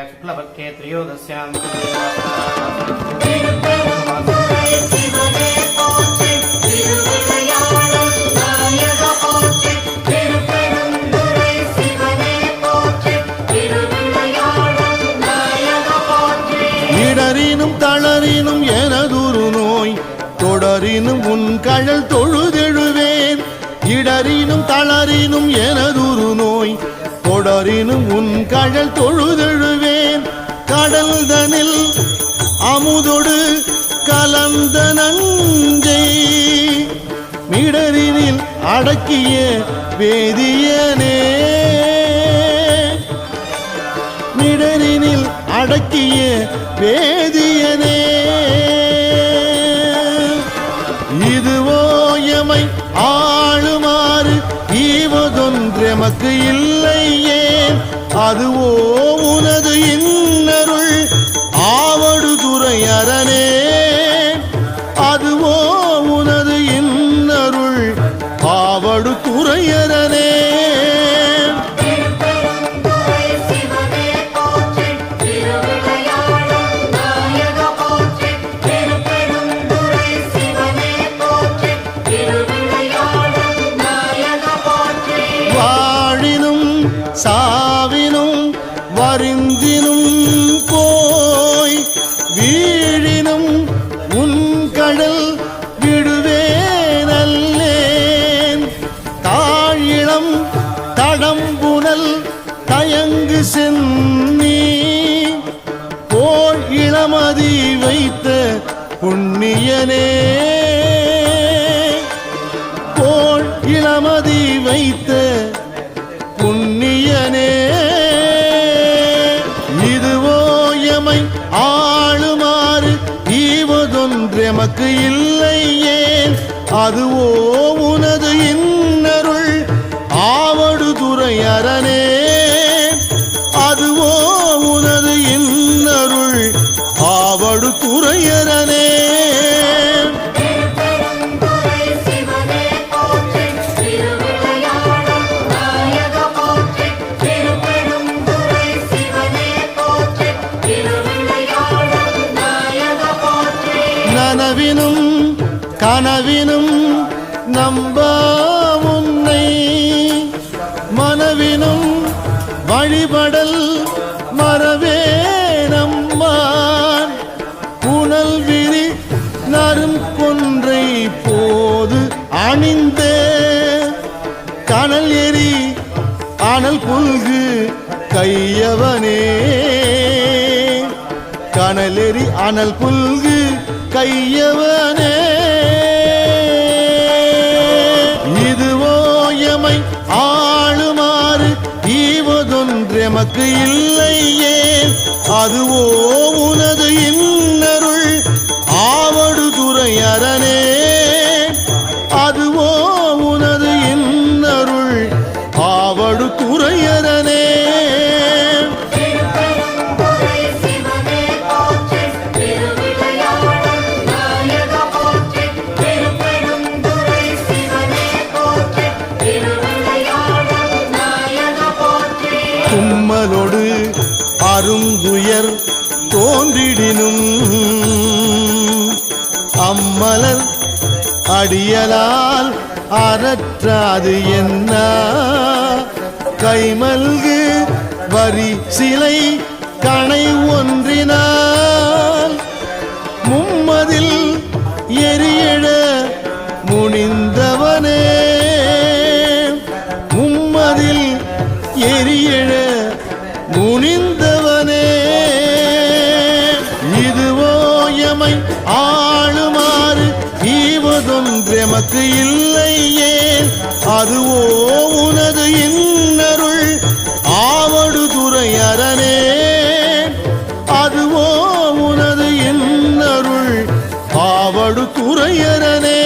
शुक्लपक्षे त्रयोदश्यां இடரினும் தளரினும் எனதுரு நோய் தொடரினும் உன் கழல் தொழுதெழுவேன். இடரினும் தளரினும் எனதுரு நோய் தொடரினும் உன் கழல் தொழுதெழுவேன். கடல்தனில் அமுதொடு கலந்த நஞ்சை மிடரினில் அடக்கிய வேதியனே. மிடரினில் அடக்கிய வேதியனே. இதுவோ எமை ஆளுமாறு ஈவதொன்றெமக்கு இல்லையே. அதுவோ உனது இன்னருள் ஆவடுதுறை அரணே. அதுவோ உனது இன்னருள் ஆவடுதுறை அரணே. சாவினும் வரிந்தினும் போய் வீழினும் உன் கடல் விடுவேனல்லேன். தாழிளம் தடம்புனல் தயங்கு சென்னி போல் இளமதி வைத்த புண்ணியனே. போல் இளமதி வைத்த புண்ணியனே. இதுவோ எமை ஆளுமாறு ஈவதொன்றெமக்கு இல்லையே. அதுவோ உனது இன்னருள் ஆவடுதுறை அரணே. அதுவோ உனது இன்னருள் ஆவடுதுறை அரணே. நனவினும் கனவினும் நம்ப உன்னை மனவினும் வழிபடல் மறவேனம்மான். புனல் விரி நரும் கொன்றை போது அணிந்த கனல் எரி அனல் புல்கு கையவனே. கனலெறி அனல் புல்கு கையவனே. இதுவோ எமை ஆளுமாறு ஈவதொன்றெமக்கு இல்லையே. அதுவோ உனது இன்னருள் ஆவடுதுறை அரணே. அதுவோ உனது இன்னருள் ஆவடுதுறை அரணே. தும்மலோடு அருந்துயர் தோன்றிடினும் அம்மலர் அடியலால் அறற்றாது என்ன. கைமல்கு வரி சிலை கணை ஒன்றினால் மும்மதில் எரியெழ முனிந்தவனே. மும்மதில் எரியெழ முனிந்தவனே. இதுவோ எமை ஆளுமாறு ஈவதொன்றெமக்கு இல்லையே. அதுவோ உனது இன்னருள் ஆவடுதுறை அரணே. அதுவோ உனது இன்னருள் ஆவடுதுறை அரணே.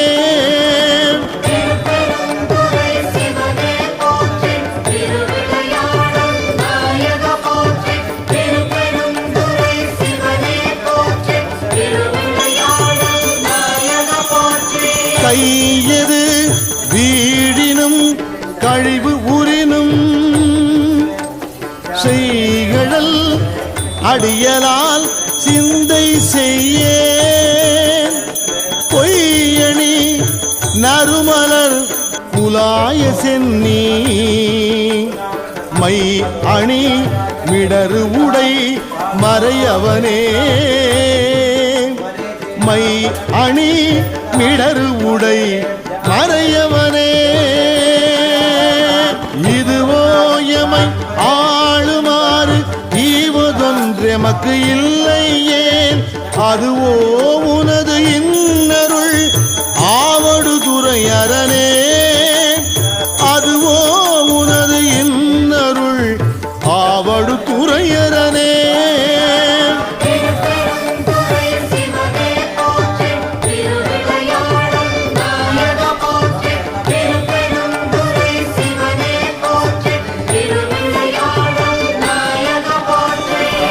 கையது வீழினும் கழிவு உரினும் செய்கடல் அடியலால் சிந்தை செய்ய பொய்யணி நறுமலர் குலாய சென்னி மை அணி மிடரு உடை மறையவனே மை அணி மிடரு உடை மறையவனே இதுவோ எமை ஆளுமாறு ஈவதொன்றெமக்கு இல்லை ஏன் அதுவோ உனது இன்னருள் ஆவடுதுறை அரணே அதுவோ உனது இன்னருள் ஆவடுதுறை அரணே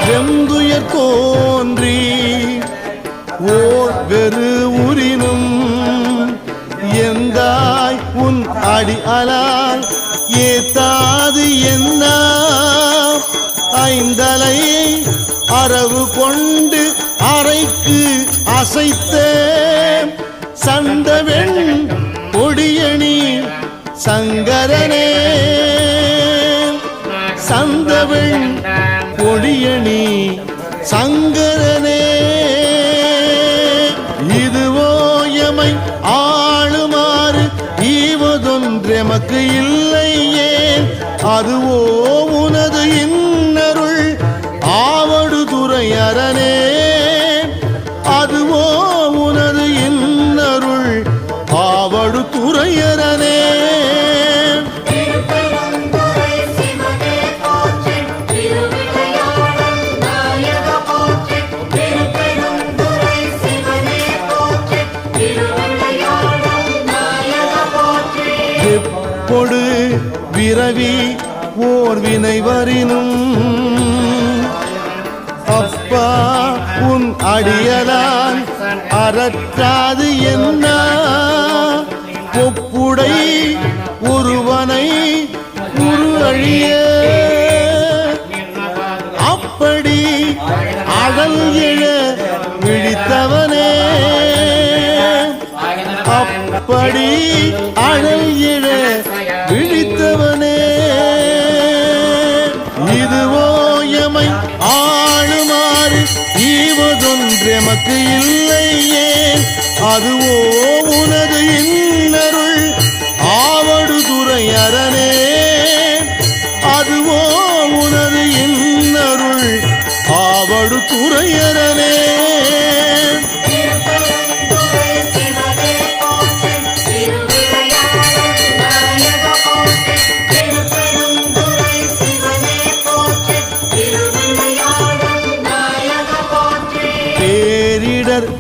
வெந்துயர் தோன்றி ஓர் வெறு உரினும் எந்தாய் உன் அடி அலால் ஏத்தாது என்ன ஐந்தலை அரவு கொண்டு அறைக்கு அசைத்த சந்தவெண் கொடியணி சங்கரனே சந்தவெண் கொடியணி சங்கரனே இதுவோ எமை ஆளுமாறு ஈவதொன்றெமக்கு இல்லை ஏன் அதுவோ உனது இன்னருள் ஆவடுதுறை அரணே அதுவோ உனது இன்னருள் ஆவடுதுறை அரணே எப்பொடு விரவி ஓர் வினை வரினும் அப்பா உன் அடியலான் அறற்றாது என்ன ஒப்புடை ஒருவனை உரு அழிய அப்படி அகல் எழ விழித்தவனே அப்படி அழல் எழ விழித்தவனே இதுவோ எமை ஆளுமாறு ஈவதொன்றெமக்கு இல்லை ஏன் அதுவோ உனது இன்னருள் ஆவடுதுறை அரணே அதுவோ உனது இன்னருள் ஆவடுதுறை அரணே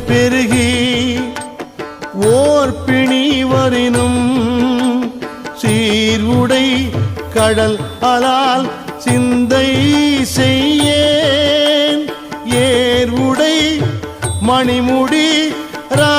பெருகி ஓர் பிணி வரினும் சீர்வுடை கடல் அலால் சிந்தை செய்யேன் ஏர்வுடை மணிமுடி ரா